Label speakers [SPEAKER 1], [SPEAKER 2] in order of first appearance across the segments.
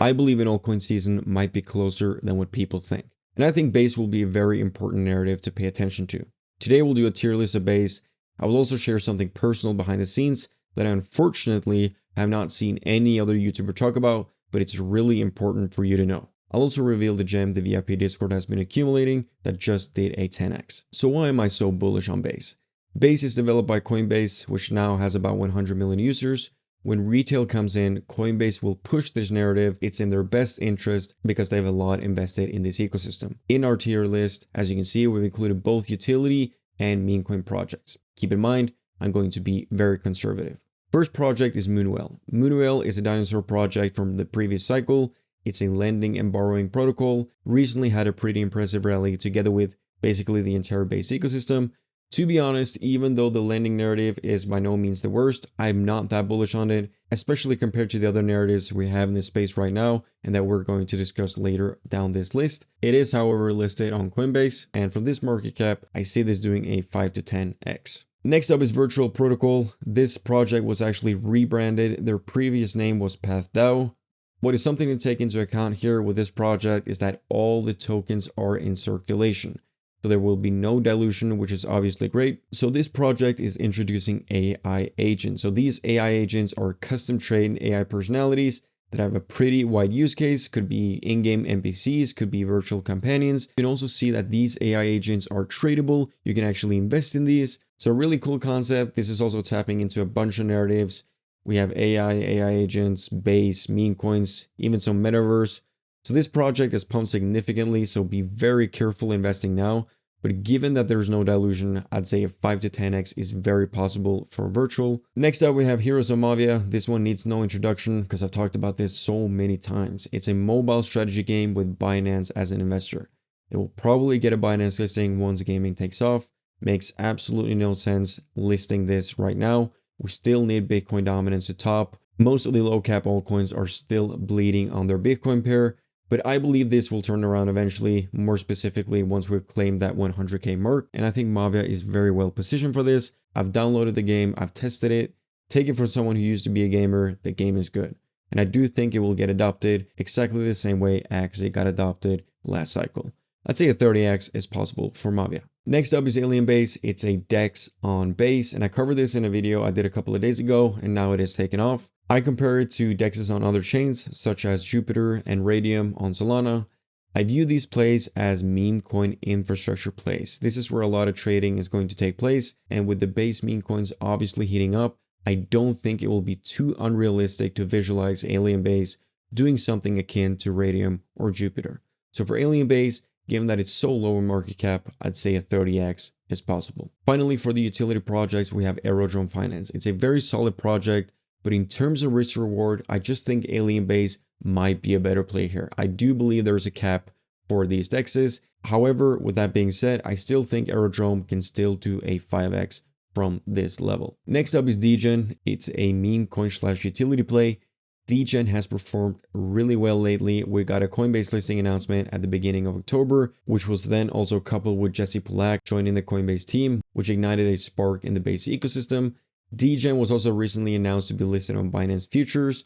[SPEAKER 1] I believe an altcoin season might be closer than what people think. And I think base will be a very important narrative to pay attention to. Today we'll do a tier list of base. I will also share something personal behind the scenes that I unfortunately have not seen any other YouTuber talk about, but it's really important for you to know. I'll also reveal the gem the VIP Discord has been accumulating that just did a 10x. So why am I so bullish on base? Base is developed by Coinbase, which now has about 100 million users. When retail comes in, Coinbase will push this narrative. It's in their best interest because they have a lot invested in this ecosystem. In our tier list, as you can see, we've included both utility and meme coin projects. Keep in mind, I'm going to be very conservative. First project is Moonwell. Moonwell is a dinosaur project from the previous cycle. It's a lending and borrowing protocol. Recently had a pretty impressive rally together with basically the entire base ecosystem. To be honest, even though the lending narrative is by no means the worst, I'm not that bullish on it, especially compared to the other narratives we have in this space right now and that we're going to discuss later down this list. It is, however, listed on Coinbase, and from this market cap, I see this doing a 5 to 10x. Next up is Virtual Protocol. This project was actually rebranded. Their previous name was PathDAO. What is something to take into account here with this project is that all the tokens are in circulation. So there will be no dilution, which is obviously great. So this project is introducing AI agents. So these AI agents are custom trained AI personalities that have a pretty wide use case. Could be in-game NPCs, could be virtual companions. You can also see that these AI agents are tradable. You can actually invest in these. So a really cool concept. This is also tapping into a bunch of narratives. We have AI agents, base, meme coins, even some metaverse. So this project has pumped significantly, so be very careful investing now. But given that there's no dilution, I'd say a 5 to 10x is very possible for virtual. Next up, we have Heroes of Zavia. This one needs no introduction because I've talked about this so many times. It's a mobile strategy game with Binance as an investor. It will probably get a Binance listing once gaming takes off. Makes absolutely no sense listing this right now. We still need Bitcoin dominance to top. Most of the low cap altcoins are still bleeding on their Bitcoin pair. But I believe this will turn around eventually, more specifically once we've claimed that 100k mark. And I think Zavia is very well positioned for this. I've downloaded the game, I've tested it. Take it from someone who used to be a gamer, the game is good. And I do think it will get adopted exactly the same way Axie got adopted last cycle. I'd say a 30x is possible for Zavia. Next up is Alien Base. It's a DEX on base, and I covered this in a video I did a couple of days ago, and now it is taken off. I compare it to DEXs on other chains, such as Jupiter and Radium on Solana. I view these plays as meme coin infrastructure plays. This is where a lot of trading is going to take place, and with the base meme coins obviously heating up, I don't think it will be too unrealistic to visualize Alien Base doing something akin to Radium or Jupiter. So for Alien Base, given that it's so low in market cap, I'd say a 30x is possible. Finally, for the utility projects, we have Aerodrome Finance. It's a very solid project, but in terms of risk reward, I just think Alien Base might be a better play here. I do believe there's a cap for these DEXs. However, with that being said, I still think Aerodrome can still do a 5x from this level. Next up is Degen. It's a meme coin / utility play. Degen has performed really well lately. We got a Coinbase listing announcement at the beginning of October, which was then also coupled with Jesse Polak joining the Coinbase team, which ignited a spark in the base ecosystem. Degen was also recently announced to be listed on Binance Futures.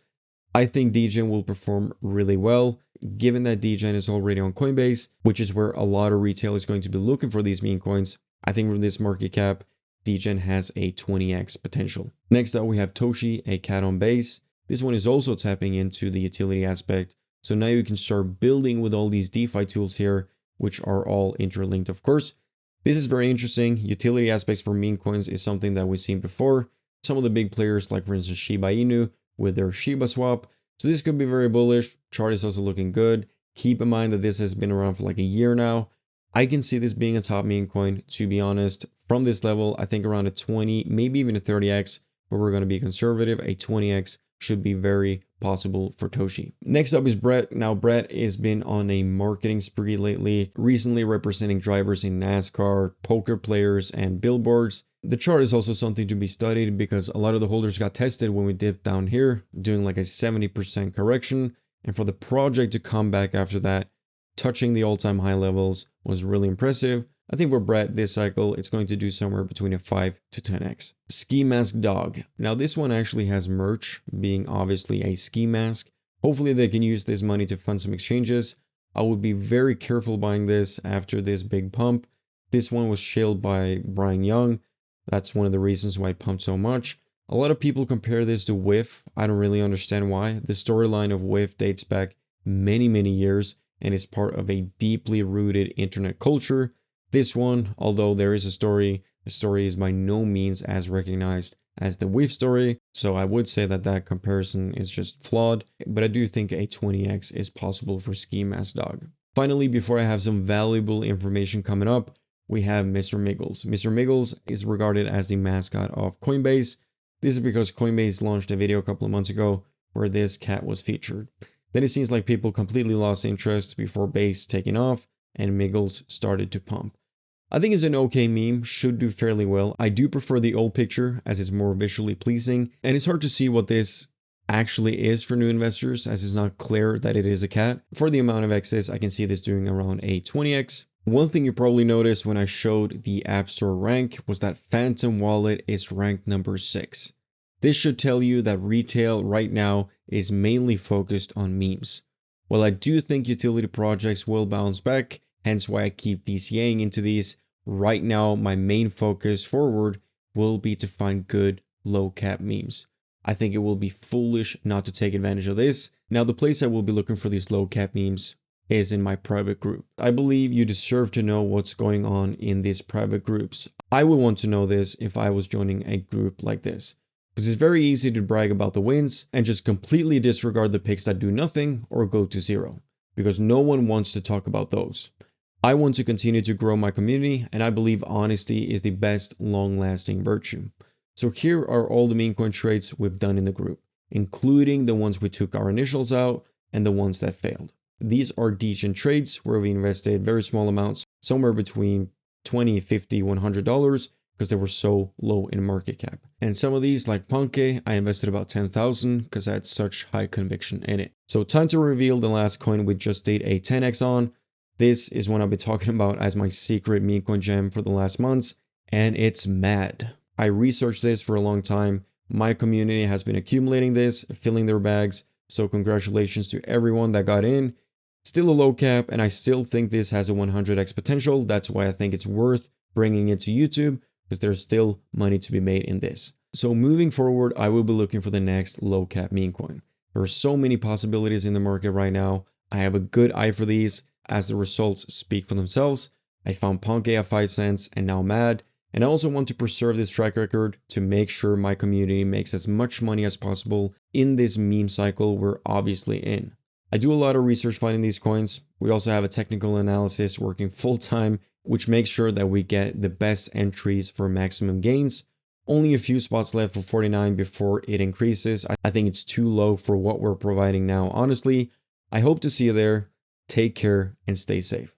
[SPEAKER 1] I think Degen will perform really well, given that Degen is already on Coinbase, which is where a lot of retail is going to be looking for these meme coins. I think from this market cap, Degen has a 20x potential. Next up, we have Toshi, a cat on base. This one is also tapping into the utility aspect. So now you can start building with all these DeFi tools here, which are all interlinked, of course. This is very interesting. Utility aspects for meme coins is something that we've seen before. Some of the big players, like for instance Shiba Inu with their Shiba swap. So this could be very bullish. Chart is also looking good. Keep in mind that this has been around for like a year now. I can see this being a top meme coin, to be honest. From this level, I think around a 20, maybe even a 30x, but we're going to be conservative. A 20x should be very possible for Toshi. Next up is Brett. Now, Brett has been on a marketing spree lately, recently representing drivers in NASCAR, poker players, and billboards. The chart is also something to be studied because a lot of the holders got tested when we dipped down here, doing like a 70% correction. And for the project to come back after that, touching the all-time high levels was really impressive. I think for Brett this cycle, it's going to do somewhere between a 5 to 10x. Skimask Dog. Now this one actually has merch, being obviously a ski mask. Hopefully they can use this money to fund some exchanges. I would be very careful buying this after this big pump. This one was shilled by Brian Young. That's one of the reasons why it pumped so much. A lot of people compare this to WIF. I don't really understand why. The storyline of WIF dates back many, many years and is part of a deeply rooted internet culture. This one, although there is a story, the story is by no means as recognized as the WIF story. So I would say that that comparison is just flawed, but I do think a 20x is possible for Skimask Dog. Finally, before I have some valuable information coming up, we have Mr. Miggles. Mr. Miggles is regarded as the mascot of Coinbase. This is because Coinbase launched a video a couple of months ago where this cat was featured. Then it seems like people completely lost interest before Base taking off and Miggles started to pump. I think it's an okay meme, should do fairly well. I do prefer the old picture as it's more visually pleasing, and it's hard to see what this actually is for new investors as it's not clear that it is a cat. For the amount of excess, I can see this doing around a 20x. One thing you probably noticed when I showed the App Store rank was that Phantom Wallet is ranked number 6. This should tell you that retail right now is mainly focused on memes. While I do think utility projects will bounce back, hence why I keep DCAing into these, right now my main focus forward will be to find good low cap memes. I think it will be foolish not to take advantage of this. Now the place I will be looking for these low cap memes is in my private group. I believe you deserve to know what's going on in these private groups. I would want to know this if I was joining a group like this, because it's very easy to brag about the wins and just completely disregard the picks that do nothing or go to zero, because no one wants to talk about those. I want to continue to grow my community, and I believe honesty is the best long-lasting virtue. So here are all the meme coin trades we've done in the group, including the ones we took our initials out and the ones that failed. These are decent trades where we invested very small amounts, somewhere between $20, $50, $100, because they were so low in market cap. And some of these, like Ponke, I invested about 10,000 because I had such high conviction in it. So time to reveal the last coin we just did a 10x on. This is one I've been talking about as my secret meme coin gem for the last months, and it's MAD. I researched this for a long time. My community has been accumulating this, filling their bags. So congratulations to everyone that got in. Still a low cap, and I still think this has a 100x potential. That's why I think it's worth bringing it to YouTube, because there's still money to be made in this. So moving forward, I will be looking for the next low cap meme coin. There are so many possibilities in the market right now. I have a good eye for these as the results speak for themselves. I found Ponke at 5 cents and now MAD. And I also want to preserve this track record to make sure my community makes as much money as possible in this meme cycle we're obviously in. I do a lot of research finding these coins. We also have a technical analysis working full time, which makes sure that we get the best entries for maximum gains. Only a few spots left for 49 before it increases. I think it's too low for what we're providing now. Honestly, I hope to see you there. Take care and stay safe.